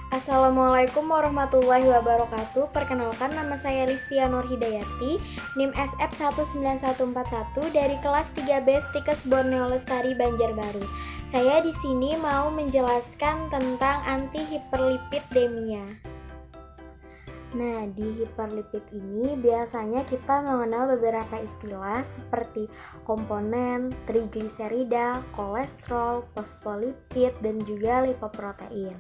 Assalamualaikum warahmatullahi wabarakatuh. Perkenalkan, nama saya Listia Nur Hidayati, NIM SF19141 dari kelas 3B Stikes Borneo Lestari Banjarbaru. Saya di sini mau menjelaskan tentang antihiperlipidemia. Nah, di hiperlipid ini biasanya kita mengenal beberapa istilah seperti komponen, trigliserida, kolesterol, fosfolipid, dan juga lipoprotein.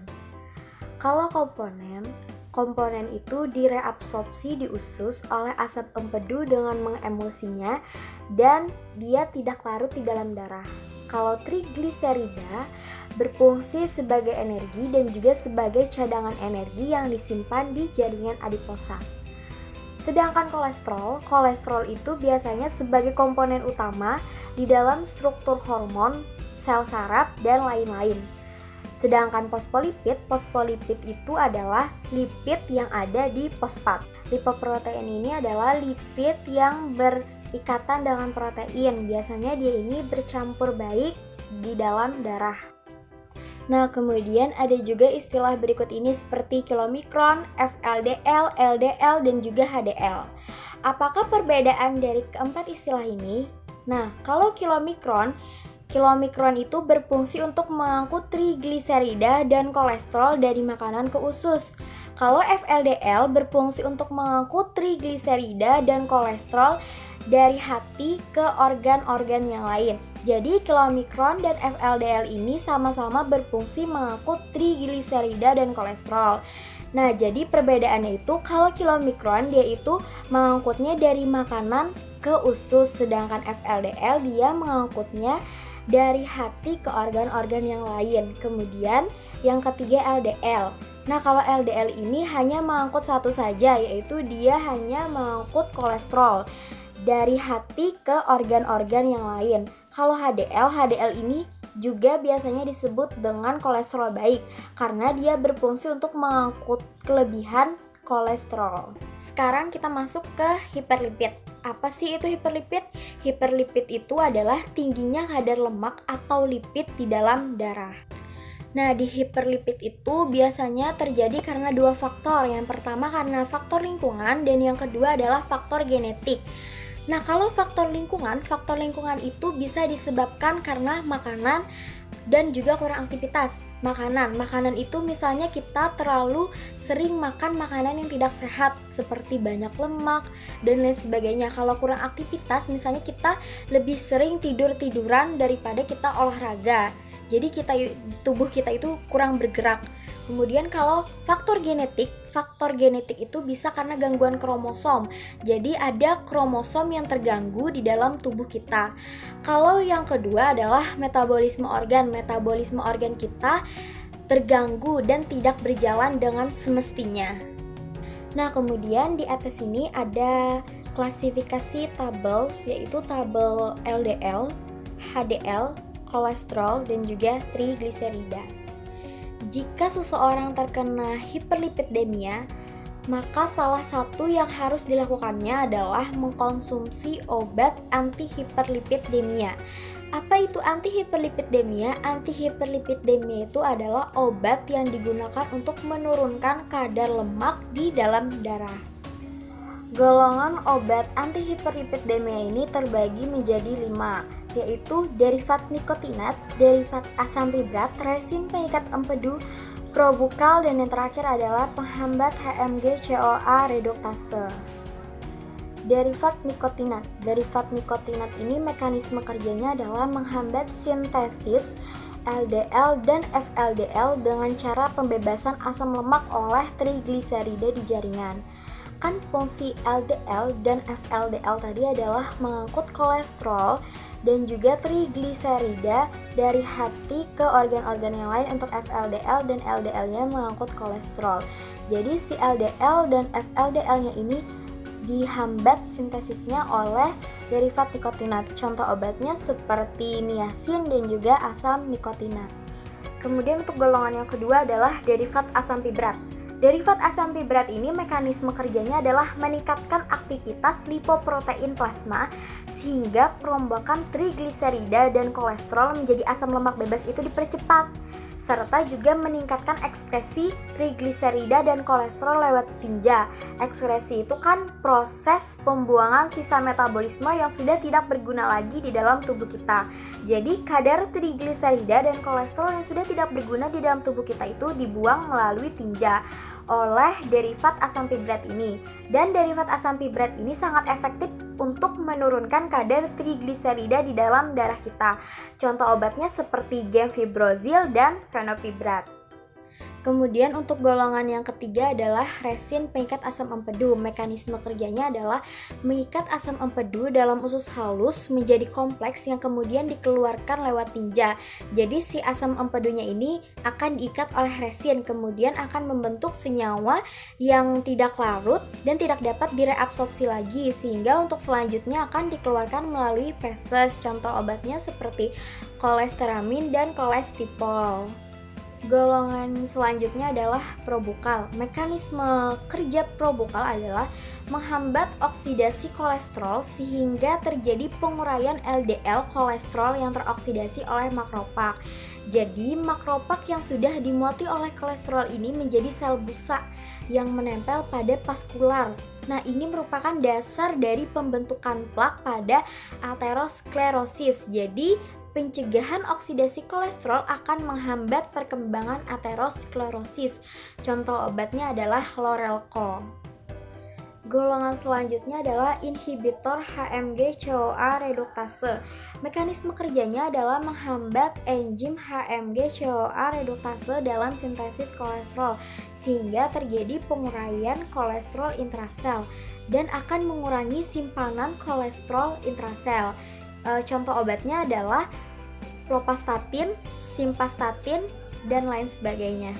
Kalau komponen itu direabsorpsi di usus oleh asam empedu dengan mengemulsinya dan dia tidak larut di dalam darah. Kalau trigliserida berfungsi sebagai energi dan juga sebagai cadangan energi yang disimpan di jaringan adiposa. Sedangkan kolesterol itu biasanya sebagai komponen utama di dalam struktur hormon, sel saraf, dan lain-lain. Sedangkan fosfolipid itu adalah lipid yang ada di fosfat. Lipoprotein ini adalah lipid yang berikatan dengan protein. Biasanya dia ini bercampur baik di dalam darah. Nah, kemudian ada juga istilah berikut ini seperti kilomikron, FLDL, LDL, dan juga HDL. Apakah perbedaan dari keempat istilah ini? Nah, kalau kilomikron itu berfungsi untuk mengangkut trigliserida dan kolesterol dari makanan ke usus. Kalau FLDL berfungsi untuk mengangkut trigliserida dan kolesterol dari hati ke organ-organ yang lain. Jadi kilomikron dan FLDL ini sama-sama berfungsi mengangkut trigliserida dan kolesterol. Nah, jadi perbedaannya itu kalau kilomikron dia itu mengangkutnya dari makanan ke usus, sedangkan FLDL dia mengangkutnya dari hati ke organ-organ yang lain. Kemudian yang ketiga LDL. Nah, kalau LDL ini hanya mengangkut satu saja, yaitu dia hanya mengangkut kolesterol dari hati ke organ-organ yang lain. Kalau HDL ini juga biasanya disebut dengan kolesterol baik karena dia berfungsi untuk mengangkut kelebihan kolesterol. Sekarang kita masuk ke hiperlipid. Apa sih itu hiperlipid? Hiperlipid itu adalah tingginya kadar lemak atau lipid di dalam darah. Nah, di hiperlipid itu biasanya terjadi karena dua faktor. Yang pertama karena faktor lingkungan dan yang kedua adalah faktor genetik. Nah, kalau faktor lingkungan itu bisa disebabkan karena makanan dan juga kurang aktivitas. Makanan itu misalnya kita terlalu sering makan makanan yang tidak sehat seperti banyak lemak dan lain sebagainya. Kalau kurang aktivitas, misalnya kita lebih sering tiduran daripada kita olahraga. Jadi tubuh kita itu kurang bergerak. Kemudian kalau faktor genetik itu bisa karena gangguan kromosom. Jadi ada kromosom yang terganggu di dalam tubuh kita. Kalau yang kedua adalah metabolisme organ. Metabolisme organ kita terganggu dan tidak berjalan dengan semestinya. Nah, kemudian di atas ini ada klasifikasi tabel, yaitu tabel LDL, HDL, kolesterol, dan juga trigliserida. Jika seseorang terkena hiperlipidemia, maka salah satu yang harus dilakukannya adalah mengkonsumsi obat antihiperlipidemia. Apa itu antihiperlipidemia? Antihiperlipidemia itu adalah obat yang digunakan untuk menurunkan kadar lemak di dalam darah. Golongan obat antihiperlipidemia ini terbagi menjadi 5, yaitu derivat nikotinat, derivat asam ribrat, resin pengikat empedu, probukal, dan yang terakhir adalah penghambat HMG CoA reduktase. Derivat nikotinat ini mekanisme kerjanya adalah menghambat sintesis LDL dan FLDL dengan cara pembebasan asam lemak oleh trigliserida di jaringan. Kan fungsi LDL dan FLDL tadi adalah mengangkut kolesterol dan juga trigliserida dari hati ke organ-organ yang lain. Untuk FLDL dan LDL-nya mengangkut kolesterol. Jadi si LDL dan FLDL-nya ini dihambat sintesisnya oleh derivat nikotinat. Contoh obatnya seperti niacin dan juga asam nikotinat. Kemudian untuk golongan yang kedua adalah derivat asam fibrat. Derivat asam fibrat ini mekanisme kerjanya adalah meningkatkan aktivitas lipoprotein plasma sehingga perombakan trigliserida dan kolesterol menjadi asam lemak bebas itu dipercepat. serta juga meningkatkan ekskresi trigliserida dan kolesterol lewat tinja. Ekskresi itu kan proses pembuangan sisa metabolisme yang sudah tidak berguna lagi di dalam tubuh kita. Jadi kadar trigliserida dan kolesterol yang sudah tidak berguna di dalam tubuh kita itu dibuang melalui tinja oleh derivat asam pibrat ini. Dan derivat asam pibrat ini sangat efektif untuk menurunkan kadar trigliserida di dalam darah kita. Contoh obatnya seperti gemfibrozil dan fenopibrat. Kemudian untuk golongan yang ketiga adalah resin pengikat asam empedu. Mekanisme kerjanya adalah mengikat asam empedu dalam usus halus menjadi kompleks yang kemudian dikeluarkan lewat tinja. Jadi si asam empedunya ini akan diikat oleh resin, kemudian akan membentuk senyawa yang tidak larut dan tidak dapat direabsorpsi lagi, sehingga untuk selanjutnya akan dikeluarkan melalui feses. Contoh obatnya seperti kolesteramin dan kolestipol. Golongan selanjutnya adalah probukal. Mekanisme kerja probukal adalah menghambat oksidasi kolesterol sehingga terjadi penguraian LDL kolesterol yang teroksidasi oleh makrofag. Jadi makrofag yang sudah dimuati oleh kolesterol ini menjadi sel busa yang menempel pada vaskular. Nah, ini merupakan dasar dari pembentukan plak pada aterosklerosis. Jadi pencegahan oksidasi kolesterol akan menghambat perkembangan aterosklerosis. Contoh obatnya adalah Lorelco. Golongan selanjutnya adalah inhibitor HMG-CoA reduktase. Mekanisme kerjanya adalah menghambat enzim HMG-CoA reduktase dalam sintesis kolesterol sehingga terjadi penguraian kolesterol intrasel dan akan mengurangi simpanan kolesterol intrasel. Contoh obatnya adalah lopastatin, simvastatin, dan lain sebagainya.